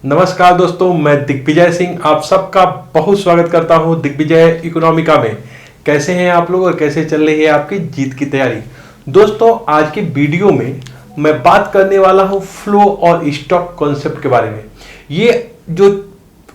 नमस्कार दोस्तों, मैं दिग्विजय सिंह आप सबका बहुत स्वागत करता हूं दिग्विजय इकोनॉमिका में। कैसे हैं आप लोग और कैसे चल रही है आपकी जीत की तैयारी। दोस्तों, आज की वीडियो में मैं बात करने वाला हूं फ्लो और स्टॉक कॉन्सेप्ट के बारे में। ये जो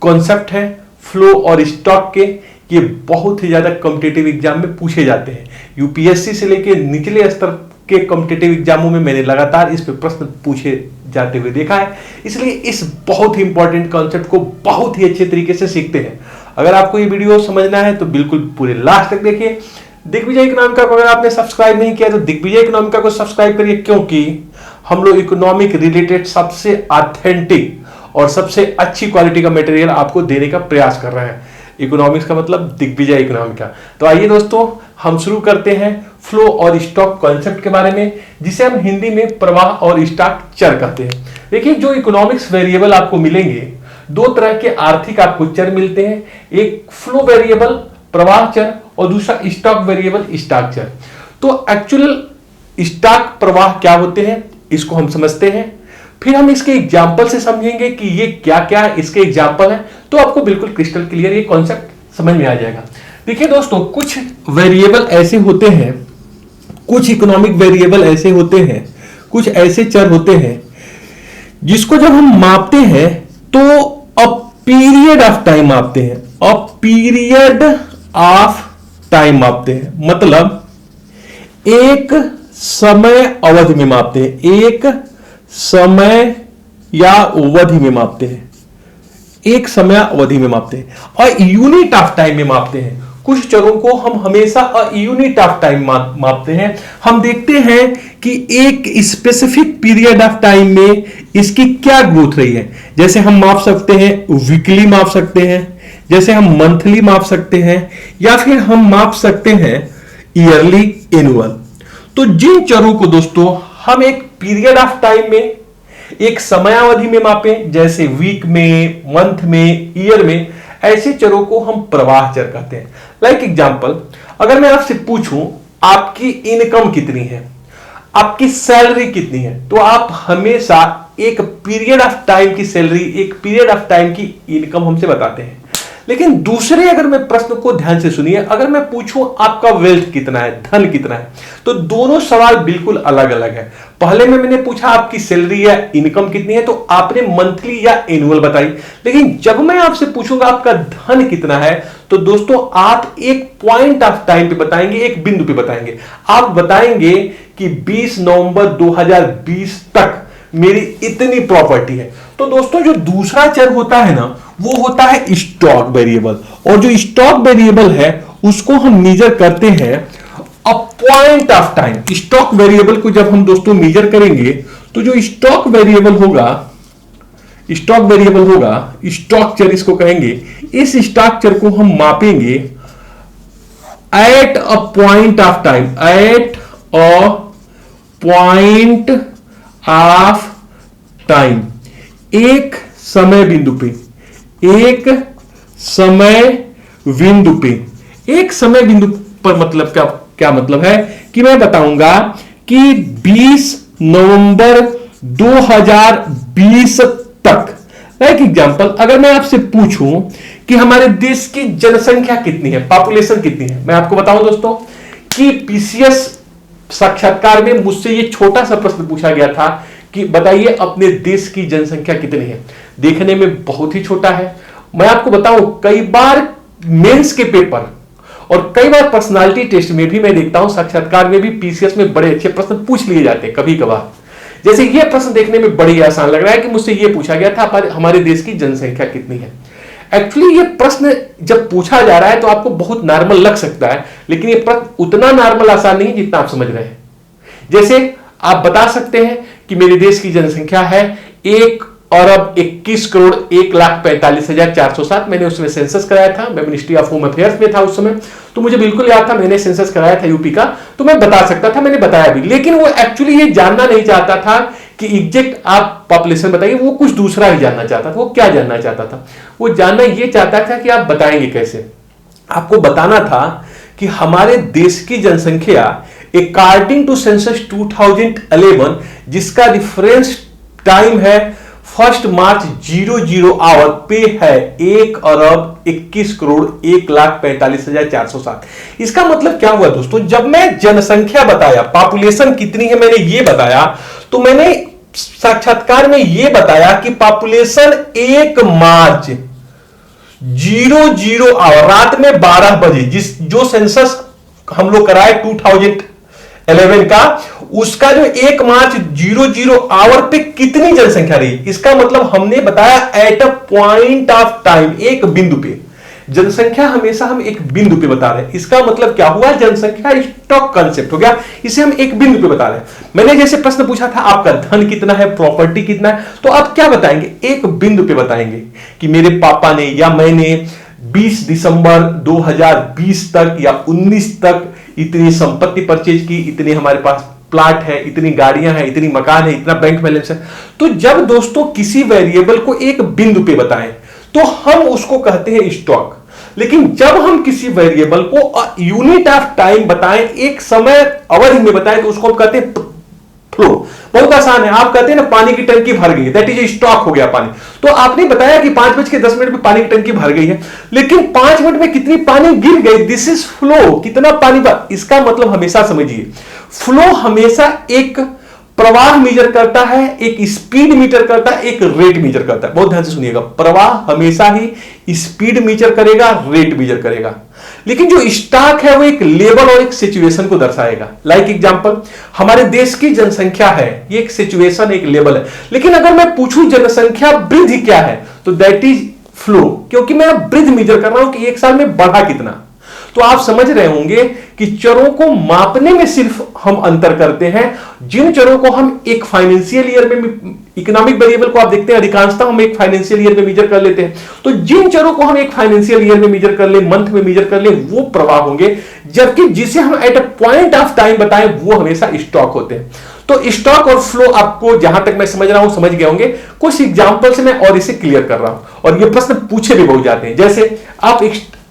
कॉन्सेप्ट है फ्लो और स्टॉक के, ये बहुत ही ज्यादा कॉम्पिटिटिव एग्जाम में पूछे जाते हैं। यूपीएससी से लेके निचले स्तर के कॉम्पिटिटिव एग्जामों में मैंने लगातार इस पे प्रश्न पूछे जाते हुए देखा है, इसलिए इस बहुत ही इंपॉर्टेंट कॉन्सेप्ट को बहुत ही अच्छे तरीके से सीखते हैं। अगर आपको ये वीडियो समझना है तो बिल्कुल पूरे लास्ट तक देखिए। दिग्विजय इकोनॉमिका को अगर आपने सब्सक्राइब नहीं किया तो दिग्विजय इकोनॉमिका को सब्सक्राइब करिए, क्योंकि हम लोग इकोनॉमिक रिलेटेड सबसे ऑथेंटिक और सबसे अच्छी क्वालिटी का मटेरियल आपको देने का प्रयास कर रहे हैं। इकोनॉमिक्स का मतलब दिग्विजय इकोनॉमिका। तो आइए दोस्तों, हम शुरू करते हैं फ्लो और स्टॉक कॉन्सेप्ट के बारे में, जिसे हम हिंदी में प्रवाह और स्टॉक चर कहते हैं। देखिए, जो इकोनॉमिक्स वेरिएबल आपको मिलेंगे, दो तरह के आर्थिक आपको चर मिलते हैं। एक फ्लो वेरिएबल प्रवाह चर और दूसरा स्टॉक वेरिएबल स्टॉक चर। तो एक्चुअल स्टॉक प्रवाह क्या होते हैं इसको हम समझते हैं, फिर हम इसके एग्जाम्पल से समझेंगे कि ये क्या क्या है, इसके एग्जाम्पल है, तो आपको बिल्कुल क्रिस्टल क्लियर ये कॉन्सेप्ट समझ में आ जाएगा। देखिए दोस्तों, कुछ वेरिएबल ऐसे होते हैं, कुछ इकोनॉमिक वेरिएबल ऐसे होते हैं, कुछ ऐसे चर होते हैं जिसको जब हम मापते हैं तो अ पीरियड ऑफ टाइम मापते हैं। अ पीरियड ऑफ टाइम मापते हैं, मतलब एक समय अवधि में मापते हैं, एक समय या अवधि में मापते हैं, एक समय अवधि में मापते हैं और यूनिट ऑफ टाइम में मापते हैं। कुछ चरों को हम हमेशा यूनिट ऑफ टाइम मापते हैं। हम देखते हैं कि एक स्पेसिफिक पीरियड ऑफ टाइम में इसकी क्या ग्रोथ रही है। जैसे हम माप सकते हैं वीकली माप सकते हैं, जैसे हम मंथली माप सकते हैं, या फिर हम माप सकते हैं ईयरली, एनुअल। तो जिन चरों को दोस्तों हम एक पीरियड ऑफ टाइम में, एक समयावधि में मापें, जैसे वीक में, मंथ में, ईयर में, ऐसे चरों को हम प्रवाह चर कहते हैं। लाइक एग्जांपल, अगर मैं आपसे पूछूं आपकी इनकम कितनी है, आपकी सैलरी कितनी है, तो आप हमेशा एक पीरियड ऑफ टाइम की सैलरी, एक पीरियड ऑफ टाइम की इनकम हमसे बताते हैं। लेकिन दूसरे, अगर मैं प्रश्न को ध्यान से सुनिए, अगर मैं पूछूं आपका वेल्थ कितना है, धन कितना है, तो दोनों सवाल बिल्कुल अलग अलग है। पहले में मैंने पूछा आपकी सैलरी या इनकम कितनी है, तो आपने मंथली या एनुअल बताई। लेकिन जब मैं आपसे पूछूंगा आपका धन कितना है, तो दोस्तों आप एक पॉइंट ऑफ टाइम पे बताएंगे, एक बिंदु पे बताएंगे। आप बताएंगे कि 20 नवंबर 2020 तक मेरी इतनी प्रॉपर्टी है। तो दोस्तों, जो दूसरा चर होता है ना, वो होता है स्टॉक वेरिएबल। और जो स्टॉक वेरिएबल है उसको हम मेजर करते हैं अ point of time. Stock variable को जब हम दोस्तों मेजर करेंगे, तो जो स्टॉक वेरिएबल होगा, स्टॉक चर इसको कहेंगे, इस स्टॉक चर को हम मापेंगे eight a point of time, eight a point of time, एक समय बिंदु पे, एक समय बिंदु पे। एक समय बिंदु पर मतलब क्या मतलब है कि मैं बताऊंगा कि 20 नवंबर 2020 तक। लाइक एग्जांपल, अगर मैं आपसे पूछूं कि हमारे देश की जनसंख्या कितनी है, पॉपुलेशन कितनी है, मैं आपको बताऊं दोस्तों कि पीसीएस साक्षात्कार में मुझसे ये छोटा सा प्रश्न पूछा गया था कि बताइए अपने देश की जनसंख्या कितनी है। देखने में बहुत ही छोटा है। मैं आपको बताऊं, कई बार मेंस के पेपर और कई बार पर्सनालिटी टेस्ट में भी मैं देखता हूं, साक्षात्कार में भी पीसीएस में बड़े अच्छे प्रश्न पूछ लिए जाते हैं कभी कभार। जैसे ये प्रश्न देखने में बड़ी आसान लग रहा है कि मुझसे ये पूछा गया था हमारे देश की जनसंख्या कितनी है। एक्चुअली ये प्रश्न जब पूछा जा रहा है तो आपको बहुत नॉर्मल लग सकता है, लेकिन ये प्रश्न उतना नॉर्मल आसान नहीं जितना आप समझ रहे हैं। जैसे आप बता सकते हैं कि मेरे देश की जनसंख्या है 1,21,01,45,407। मैंने उसमें सेंसस कराया था, मैं मिनिस्ट्री ऑफ होम अफेयर्स में था उस समय, तो मुझे बिल्कुल याद था, मैंने सेंसस कराया था यूपी का, तो मैं बता सकता था, मैंने बताया भी। लेकिन वो एक्चुअली ये जानना नहीं चाहता था कि एग्जैक्ट आप पॉपुलेशन बताइए, वो कुछ दूसरा ही जानना चाहता था। वो क्या जानना चाहता था? वो जानना ये चाहता था कि आप बताएंगे कैसे। आपको बताना था कि हमारे देश की जनसंख्या अकॉर्डिंग टू सेंसस 2011, जिसका रिफरेंस टाइम है 1 मार्च 00 आवर पे है 1,21,01,45,407। इसका मतलब क्या हुआ दोस्तों, जब मैं जनसंख्या बताया, पॉपुलेशन कितनी है मैंने ये बताया, तो मैंने साक्षात्कार में ये बताया कि पॉपुलेशन 1 मार्च 00 आवर रात में 12 बजे, जो सेंसस हम लोग कराए 2011 का, उसका जो 1 मार्च 00 आवर पे कितनी जनसंख्या रही, इसका मतलब हमने बताया eight a point of time, एक बिंदु पे। जनसंख्या हमेशा हम एक बिंदु पे बता रहे हैं, इसका मतलब क्या हुआ, जनसंख्या स्टॉक कॉन्सेप्ट हो गया, इसे हम एक बिंदु पे बता रहे हैं। मैंने जैसे प्रश्न पूछा था आपका धन कितना है, प्रॉपर्टी कितना है, तो आप क्या बताएंगे, एक बिंदु पे बताएंगे कि मेरे पापा ने या मैंने 20 दिसंबर 2020 तक या 19 तक इतनी संपत्ति परचेज की, इतनी हमारे पास प्लाट है, इतनी गाड़ियां हैं, इतनी मकान है, इतना बैंक बैलेंस है। तो जब दोस्तों किसी वेरिएबल को एक बिंदु पे बताएं तो हम उसको कहते हैं स्टॉक। लेकिन जब हम किसी वेरिएबल को यूनिट ऑफ टाइम बताएं, एक समय अवधि में बताएं, तो उसको हम कहते हैं फ्लो। बहुत आसान है, आप कहते हैं ना पानी की टंकी भर गई, दैट इज स्टॉक हो गया पानी। तो आपने बताया कि 5:10 में पानी की टंकी भर गई है, लेकिन 5 मिनट में कितनी पानी गिर गई, दिस इज फ्लो, कितना पानी भर। इसका मतलब हमेशा समझिए, फ्लो हमेशा एक प्रवाह मेजर करता है, एक स्पीड मीटर करता है, एक रेट मेजर करता है। बहुत ध्यान से सुनिएगा, प्रवाह हमेशा ही स्पीड मेजर करेगा, रेट मेजर करेगा, लेकिन जो स्टॉक है वो एक लेवल और एक सिचुएशन को दर्शाएगा। लाइक एग्जांपल, हमारे देश की जनसंख्या है, ये एक सिचुएशन, एक लेवल है। लेकिन अगर मैं पूछूं जनसंख्या वृद्धि क्या है, तो दैट इज फ्लो, क्योंकि मैं वृद्धि मेजर कर रहा हूं कि एक साल में बढ़ा कितना। तो आप समझ रहे होंगे कि चरों को मापने में सिर्फ हम अंतर करते हैं। जिन चरों को हम एक फाइनेंशियल ईयर में, इकोनॉमिक वेरिएबल को आप देखते हैं अधिकांशतः हम एक फाइनेंशियल ईयर में मेजर कर लेते हैं, तो जिन चरों को हम एक फाइनेंशियल ईयर में मेजर कर ले, मंथ में मेजर कर ले, वो प्रवाह होंगे, जबकि जिसे हम at a point of time बताएं वो हमेशा स्टॉक होते हैं। तो स्टॉक और फ्लो आपको जहां तक मैं समझ रहा हूं समझ गए होंगे। कुछ एग्जांपल से मैं और इसे क्लियर कर रहा हूं, और ये प्रश्न पूछे भी बहुत जाते हैं। जैसे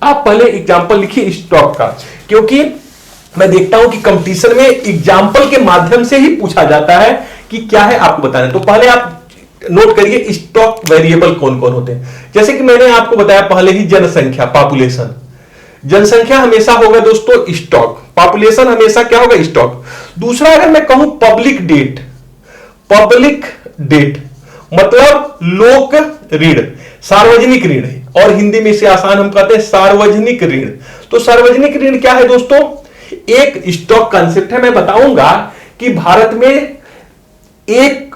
आप पहले एग्जांपल लिखिए स्टॉक का, क्योंकि मैं देखता हूं कि कंपटीशन में एग्जांपल के माध्यम से ही पूछा जाता है कि क्या है आपको बताना। तो पहले आप नोट करिए स्टॉक वेरिएबल कौन कौन होते हैं। जैसे कि मैंने आपको बताया पहले ही, जनसंख्या, पॉपुलेशन। जनसंख्या हमेशा होगा दोस्तों स्टॉक, पॉपुलेशन हमेशा क्या होगा, स्टॉक। दूसरा अगर मैं कहूं पब्लिक डेट, पब्लिक डेट मतलब लोक ऋण, सार्वजनिक ऋण है, और हिंदी में इसे आसान हम कहते हैं सार्वजनिक ऋण। तो सार्वजनिक ऋण क्या है दोस्तों, एक स्टॉक कॉन्सेप्ट है। मैं बताऊंगा कि भारत में 1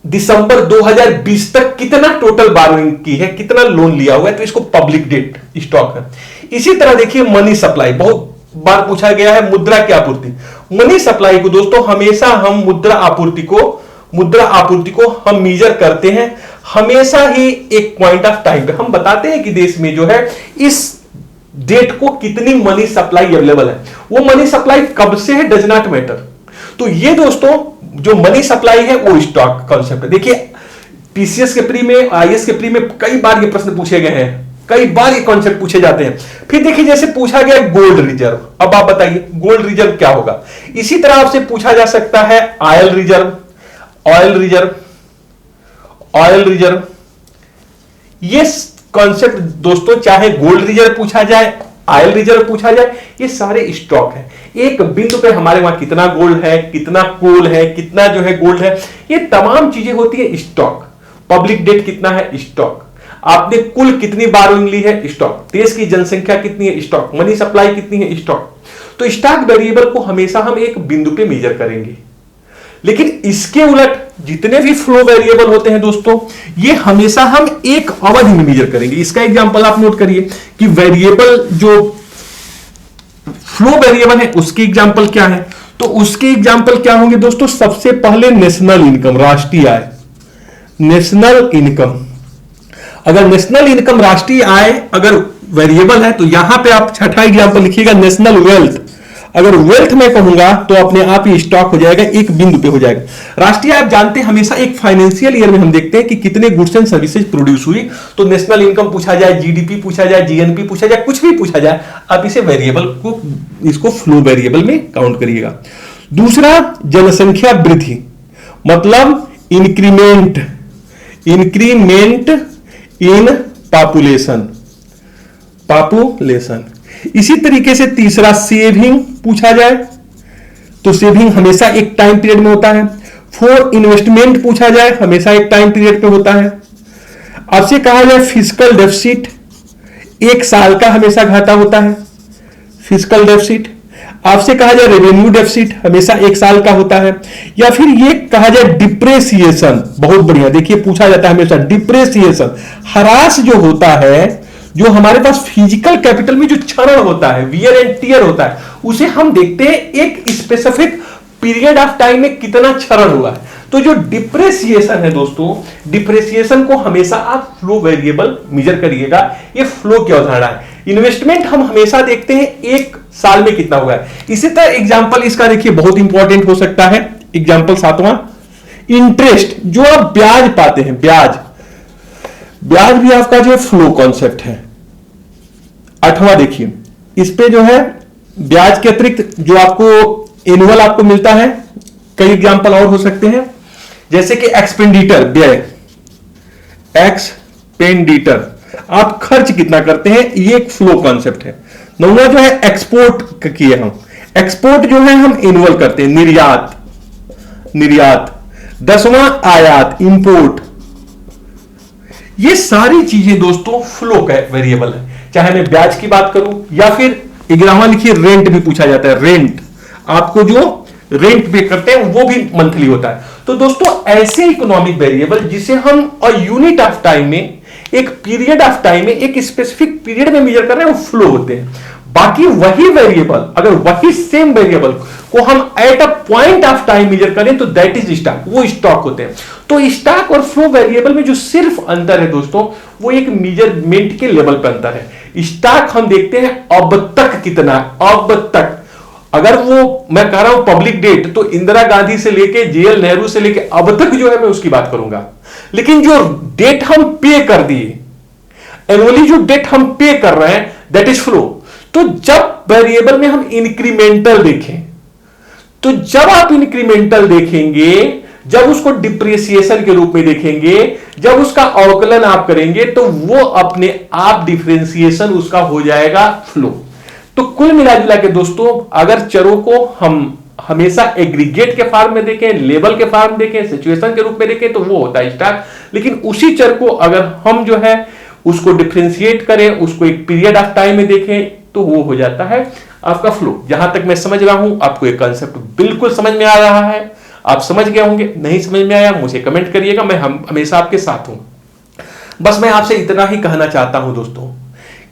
दिसंबर 2020 तक कितना टोटल बारोइंग की है, कितना लोन लिया हुआ है, तो इसको पब्लिक डेट स्टॉक है। इसी तरह देखिए मनी सप्लाई, बहुत बार पूछा गया है, मुद्रा की आपूर्ति। मनी सप्लाई को दोस्तों हमेशा हम मुद्रा आपूर्ति को हम मेजर करते हैं हमेशा ही एक पॉइंट ऑफ टाइम पे। हम बताते हैं कि देश में जो है इस डेट को कितनी मनी सप्लाई अवेलेबल है। वो मनी सप्लाई कब से है डज नॉट मैटर। तो ये दोस्तों जो मनी सप्लाई है वो स्टॉक कॉन्सेप्ट है। देखिए टीसीएस के प्री में, आईएएस के प्री में कई बार ये प्रश्न पूछे गए हैं, कई बार ये कॉन्सेप्ट पूछे जाते हैं। फिर देखिए जैसे पूछा गया गोल्ड रिजर्व, अब आप बताइए गोल्ड रिजर्व क्या होगा। इसी तरह आपसे पूछा जा सकता है oil reserve, oil reserve, oil reserve. ये कॉन्सेप्ट दोस्तों चाहे गोल्ड रिजर्व पूछा जाए, ऑयल रिजर्व पूछा जाए, ये सारे स्टॉक है। एक बिंदु पे हमारे वहां कितना गोल्ड है, कितना कोल है, कितना जो है गोल्ड है, ये तमाम चीजें होती है स्टॉक। पब्लिक डेट कितना है, स्टॉक। आपने कुल कितनी बारोइंग ली है, स्टॉक। देश की जनसंख्या कितनी है, स्टॉक। मनी सप्लाई कितनी है, स्टॉक। तो स्टॉक वेरिएबल को हमेशा हम एक बिंदु पे मेजर करेंगे। लेकिन इसके उलट जितने भी फ्लो वेरिएबल होते हैं दोस्तों, ये हमेशा हम एक अवधि में मेजर करेंगे। इसका एग्जांपल आप नोट करिए कि वेरिएबल जो फ्लो वेरिएबल है उसके एग्जांपल क्या है। तो उसके एग्जांपल क्या होंगे दोस्तों, सबसे पहले नेशनल इनकम, राष्ट्रीय आय, नेशनल इनकम। अगर नेशनल इनकम, राष्ट्रीय आय अगर वेरिएबल है तो यहां पे आप छठा एग्जांपल लिखिएगा नेशनल वेल्थ। अगर वेल्थ में कहूंगा तो अपने आप ही स्टॉक हो जाएगा, एक बिंदु पे हो जाएगा। राष्ट्रीय आप जानते हैं हमेशा एक फाइनेंशियल ईयर में हम देखते हैं कि कितने गुड्स एंड सर्विसेज प्रोड्यूस हुई। तो नेशनल इनकम पूछा जाए, जीडीपी पूछा जाए, जीएनपी पूछा जाए, कुछ भी पूछा जाए, आप इसे वेरिएबल को, इसको फ्लो वेरिएबल में काउंट करिएगा। दूसरा जनसंख्या वृद्धि मतलब इंक्रीमेंट, इंक्रीमेंट इन पॉपुलेशन, इसी तरीके से तीसरा सेविंग पूछा जाए तो सेविंग हमेशा एक टाइम पीरियड में होता है। 4 इन्वेस्टमेंट पूछा जाए, हमेशा एक टाइम पीरियड पे होता है। आपसे कहा जाए फिस्कल डेफिसिट, 1 साल का हमेशा घाटा होता है फिस्कल डेफिसिट। आपसे कहा जाए रेवेन्यू डेफिसिट, हमेशा 1 साल का होता है। या फिर ये कहा जाए डिप्रेसिएशन, बहुत बढ़िया, देखिए पूछा जाता है हमेशा डिप्रेसिएशन, ह्रास जो होता है, जो हमारे पास फिजिकल कैपिटल में जो क्षरण होता है, वियर एंड टियर होता है, उसे हम देखते हैं एक स्पेसिफिक पीरियड ऑफ टाइम में कितना क्षरण हुआ है। तो जो डिप्रेसिएशन है दोस्तों, डिप्रेसिएशन को हमेशा आप फ्लो वेरिएबल मेजर करिएगा। ये फ्लो की अवधारणा है। इन्वेस्टमेंट हम हमेशा देखते हैं 1 साल में कितना हुआ है। इसी तरह एग्जांपल इसका देखिए बहुत इंपॉर्टेंट हो सकता है। एग्जांपल 7वां, इंटरेस्ट, जो आप ब्याज पाते हैं, ब्याज भी आपका जो फ्लो कॉन्सेप्ट है। 8वां देखिए, इस पे जो है ब्याज के अतिरिक्त जो आपको एनुअल आपको मिलता है, कई एग्जांपल और हो सकते हैं, जैसे कि एक्सपेंडिचर, व्यय, एक्सपेंडिचर, आप खर्च कितना करते हैं, ये एक फ्लो कॉन्सेप्ट है। 9वां जो है एक्सपोर्ट किए हम, एक्सपोर्ट जो है हम एनुअल करते हैं, निर्यात। 10वां आयात, इंपोर्ट। ये सारी चीजें दोस्तों फ्लो का वेरिएबल है। चाहे मैं ब्याज की बात करूं या फिर 11वां लिखिए रेंट भी पूछा जाता है। रेंट, आपको जो रेंट पे करते हैं वो भी मंथली होता है। तो दोस्तों ऐसे इकोनॉमिक वेरिएबल जिसे हम यूनिट ऑफ टाइम में, एक पीरियड ऑफ टाइम में, एक स्पेसिफिक पीरियड में मेजर कर रहे हैं, वो फ्लो होते हैं। बाकी वही वेरिएबल, अगर वही सेम वेरिएबल को हम at a point of time measure करें तो दैट इज स्टॉक, वो स्टॉक होते हैं। तो स्टॉक और फ्लो वेरिएबल में जो सिर्फ अंतर है दोस्तों, वो एक मेजरमेंट के लेवल पर अंतर है। स्टॉक हम देखते हैं अब तक कितना, अब तक, अगर वो मैं कह रहा हूं पब्लिक डेट, तो इंदिरा गांधी से लेके जेएल नेहरू से लेके अब तक जो है मैं उसकी बात करूंगा। लेकिन जो डेट हम पे कर दिए, एनुअली जो डेट हम पे कर रहे हैं, दैट इज फ्लो। तो जब वेरिएबल में हम इंक्रीमेंटल देखें, तो जब आप इंक्रीमेंटल देखेंगे, जब उसको डिप्रिसिएशन के रूप में देखेंगे, जब उसका अवकलन आप करेंगे, तो वो अपने आप डिफरेंशिएशन उसका हो जाएगा फ्लो। तो कुल मिलाजुला के दोस्तों, अगर चरों को हम हमेशा एग्रीगेट के फॉर्म में देखें, लेवल के फॉर्म देखें, सिचुएशन के रूप में देखें, तो वो होता है स्टॉक। लेकिन उसी चर को अगर हम जो है उसको डिफरेंशिएट करें, उसको एक पीरियड ऑफ टाइम में देखें, तो वो हो जाता है आपका फ्लो। जहां तक मैं समझ रहा हूं, आपको एक कंसेप्ट बिल्कुल समझ में आ रहा है, आप समझ गए होंगे। नहीं समझ में आया मुझे कमेंट करिएगा, मैं हमेशा आपके साथ हूं। बस मैं आपसे इतना ही कहना चाहता हूं दोस्तों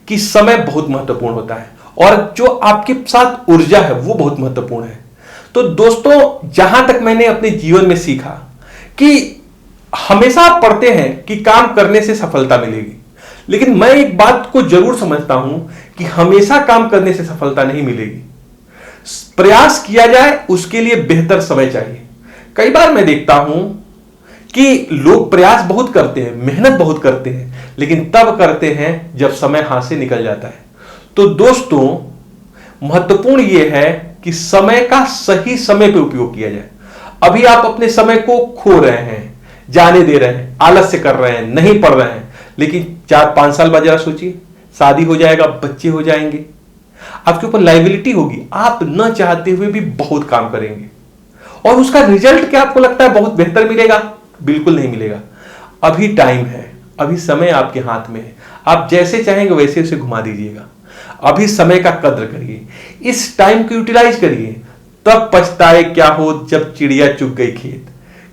कि समय बहुत महत्वपूर्ण होता है और जो आपके साथ ऊर्जा है वो बहुत महत्वपूर्ण है। तो दोस्तों जहां तक मैंने अपने जीवन में सीखा कि हमेशा आप पढ़ते हैं कि काम करने से सफलता मिलेगी, लेकिन मैं एक बात को जरूर समझता हूं कि हमेशा काम करने से सफलता नहीं मिलेगी। प्रयास किया जाए उसके लिए बेहतर समय चाहिए। कई बार मैं देखता हूं कि लोग प्रयास बहुत करते हैं, मेहनत बहुत करते हैं, लेकिन तब करते हैं जब समय हाथ से निकल जाता है। तो दोस्तों महत्वपूर्ण यह है कि समय का सही समय पर उपयोग किया जाए। अभी आप अपने समय को खो रहे हैं, जाने दे रहे हैं, आलस्य कर रहे हैं, नहीं पढ़ रहे हैं, लेकिन 4-5 साल बाद जरा सोचिए, शादी हो जाएगा, बच्चे हो जाएंगे, आपके ऊपर लायबिलिटी होगी, आप न चाहते हुए भी बहुत काम करेंगे और उसका रिजल्ट क्या आपको लगता है बहुत बेहतर मिलेगा? बिल्कुल नहीं मिलेगा। अभी टाइम है, अभी समय आपके हाथ में है, आप जैसे चाहेंगे वैसे उसे घुमा दीजिएगा। अभी समय का कद्र करिए, इस टाइम को यूटिलाइज करिए, तब पछताए क्या हो जब चिड़िया चुग गई खेत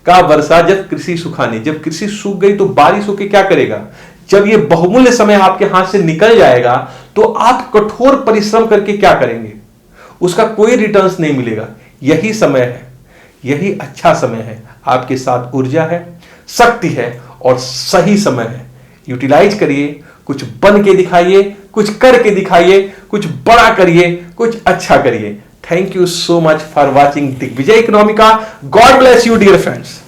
का वर्षा, जब कृषि सुखाने, जब कृषि सूख गई तो बारिश होके क्या करेगा। जब ये बहुमूल्य समय आपके हाथ से निकल जाएगा तो आप कठोर परिश्रम करके क्या करेंगे, उसका कोई रिटर्न्स नहीं मिलेगा। यही समय है, यही अच्छा समय है, आपके साथ ऊर्जा है, शक्ति है और सही समय है। यूटिलाइज करिए, कुछ बन के दिखाइए, कुछ करके दिखाइए, कुछ बड़ा करिए, कुछ अच्छा करिए। Thank you so much for watching Digvijay Economica. God bless you dear friends.